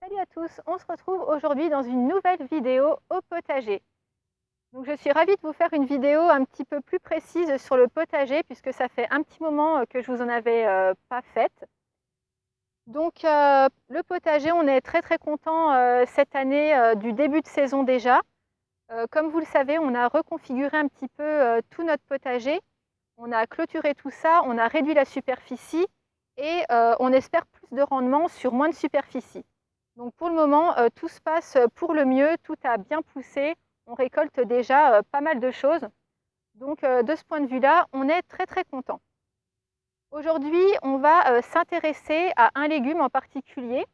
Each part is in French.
Salut à tous, on se retrouve aujourd'hui dans une nouvelle vidéo au potager. Donc je suis ravie de vous faire une vidéo un petit peu plus précise sur le potager puisque ça fait un petit moment que je vous en avais pas faite. Donc le potager, on est très content cette année du début de saison déjà. Comme vous le savez, on a reconfiguré un petit peu tout notre potager. On a clôturé tout ça, on a réduit la superficie et on espère plus de rendement sur moins de superficie. Donc pour le moment, tout se passe pour le mieux, tout a bien poussé, on récolte déjà pas mal de choses. Donc de ce point de vue-là, on est très content. Aujourd'hui, on va s'intéresser à un légume en particulier,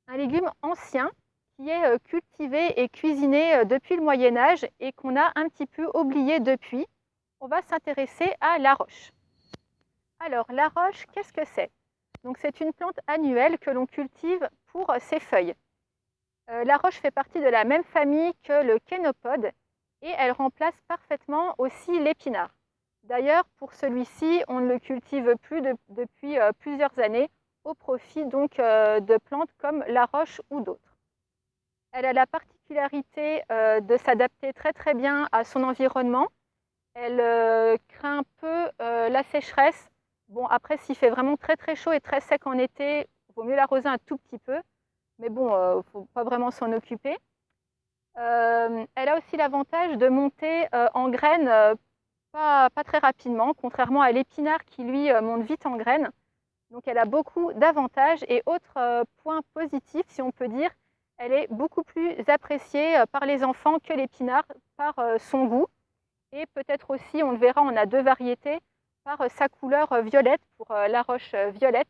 un légume ancien qui est cultivé et cuisiné depuis le Moyen-Âge et qu'on a un petit peu oublié depuis. On va s'intéresser à la roche. Alors la roche, qu'est-ce que c'est? Donc c'est une plante annuelle que l'on cultive pour ses feuilles. La roche fait partie de la même famille que le kénopode et elle remplace parfaitement aussi l'épinard. D'ailleurs, pour celui-ci, on ne le cultive plus depuis plusieurs années au profit donc de plantes comme la roche ou d'autres. Elle a la particularité de s'adapter très bien à son environnement. Elle craint un peu la sécheresse. Bon, après, s'il fait vraiment très chaud et très sec en été, il vaut mieux l'arroser un tout petit peu. Mais bon, il ne faut pas vraiment s'en occuper. Elle a aussi l'avantage de monter en graines pas très rapidement, contrairement à l'épinard qui, lui, monte vite en graines. Donc elle a beaucoup d'avantages. Et autre point positif, si on peut dire, elle est beaucoup plus appréciée par les enfants que l'épinard par son goût. Et peut-être aussi, on le verra, on a deux variétés, par sa couleur violette, pour la roche violette.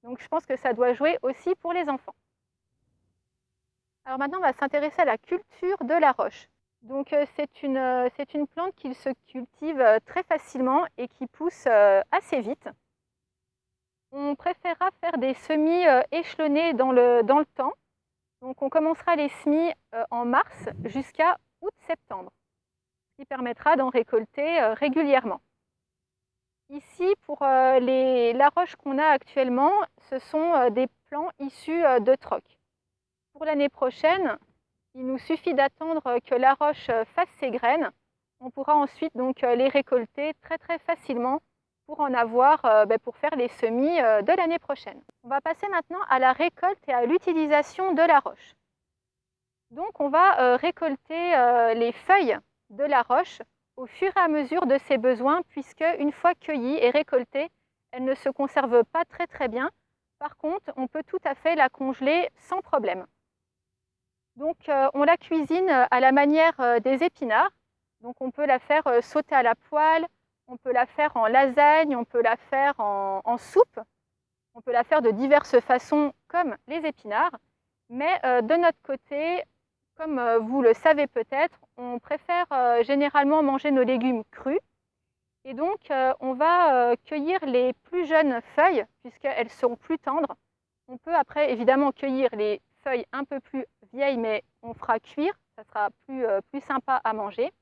Donc je pense que ça doit jouer aussi pour les enfants. Alors maintenant, on va s'intéresser à la culture de la roche. Donc c'est une plante qui se cultive très facilement et qui pousse assez vite. On préférera faire des semis échelonnés dans le temps. Donc on commencera les semis en mars jusqu'à août-septembre, ce qui permettra d'en récolter régulièrement. Ici, pour la roche qu'on a actuellement, ce sont des plants issus de troc. Pour l'année prochaine, il nous suffit d'attendre que la roche fasse ses graines. On pourra ensuite donc les récolter très facilement pour en avoir pour faire les semis de l'année prochaine. On va passer maintenant à la récolte et à l'utilisation de la roche. Donc on va récolter les feuilles de la roche au fur et à mesure de ses besoins, puisque une fois cueillie et récoltée, elle ne se conserve pas très bien. Par contre, on peut tout à fait la congeler sans problème. Donc on la cuisine à la manière des épinards. Donc on peut la faire sauter à la poêle, on peut la faire en lasagne, on peut la faire en soupe, on peut la faire de diverses façons comme les épinards. Mais de notre côté, comme vous le savez peut-être, on préfère généralement manger nos légumes crus. Et donc on va cueillir les plus jeunes feuilles puisqu'elles sont plus tendres. On peut après évidemment cueillir les feuilles un peu plus vieilles, mais on fera cuire, ça sera plus sympa à manger.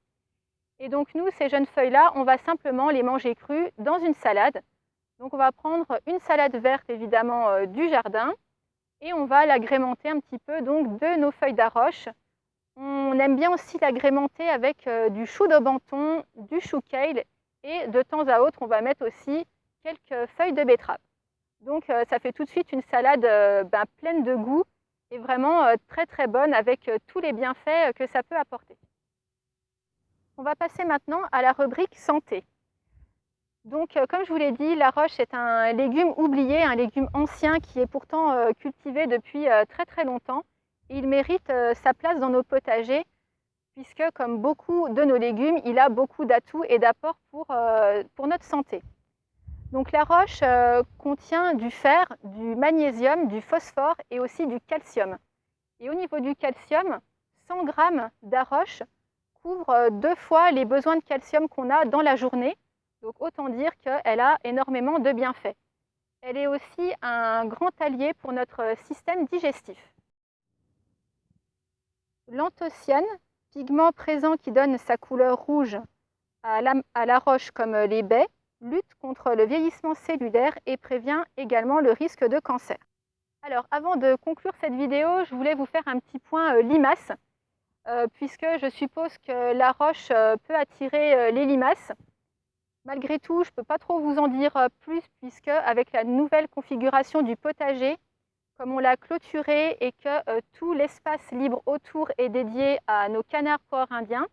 Et donc nous, ces jeunes feuilles-là, on va simplement les manger crues dans une salade. Donc on va prendre une salade verte évidemment du jardin et on va l'agrémenter un petit peu donc de nos feuilles d'aroche. On aime bien aussi l'agrémenter avec du chou d'aubenton, du chou kale et de temps à autre, on va mettre aussi quelques feuilles de betterave. Donc ça fait tout de suite une salade pleine de goût et vraiment très bonne avec tous les bienfaits que ça peut apporter. On va passer maintenant à la rubrique santé. Donc comme je vous l'ai dit, la roche est un légume oublié, un légume ancien qui est pourtant cultivé depuis très longtemps. Et il mérite sa place dans nos potagers puisque comme beaucoup de nos légumes, il a beaucoup d'atouts et d'apports pour notre santé. Donc la roche contient du fer, du magnésium, du phosphore et aussi du calcium. Et au niveau du calcium, 100 g d'aroche couvre 2 fois les besoins de calcium qu'on a dans la journée. Donc autant dire qu'elle a énormément de bienfaits. Elle est aussi un grand allié pour notre système digestif. L'anthocyane, pigment présent qui donne sa couleur rouge à la roche comme les baies, lutte contre le vieillissement cellulaire et prévient également le risque de cancer. Alors, avant de conclure cette vidéo, je voulais vous faire un petit point limaces, puisque je suppose que la roche peut attirer les limaces. Malgré tout, je ne peux pas trop vous en dire plus, puisque avec la nouvelle configuration du potager, comme on l'a clôturé et que tout l'espace libre autour est dédié à nos canards porcs indiens,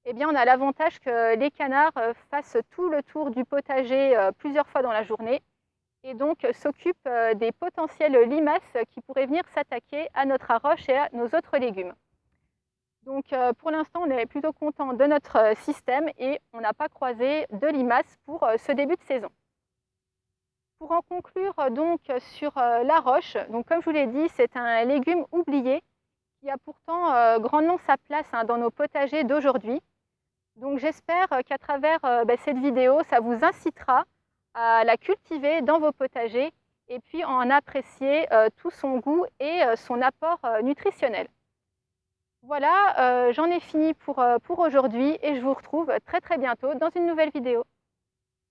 eh bien, on a l'avantage que les canards fassent tout le tour du potager plusieurs fois dans la journée et donc s'occupent des potentielles limaces qui pourraient venir s'attaquer à notre arroche et à nos autres légumes. Donc pour l'instant, on est plutôt content de notre système et on n'a pas croisé de limaces pour ce début de saison. Pour en conclure donc sur la roche, donc comme je vous l'ai dit, c'est un légume oublié qui a pourtant grandement sa place dans nos potagers d'aujourd'hui. Donc j'espère qu'à travers cette vidéo, ça vous incitera à la cultiver dans vos potagers et puis en apprécier tout son goût et son apport nutritionnel. Voilà, j'en ai fini pour aujourd'hui et je vous retrouve très bientôt dans une nouvelle vidéo.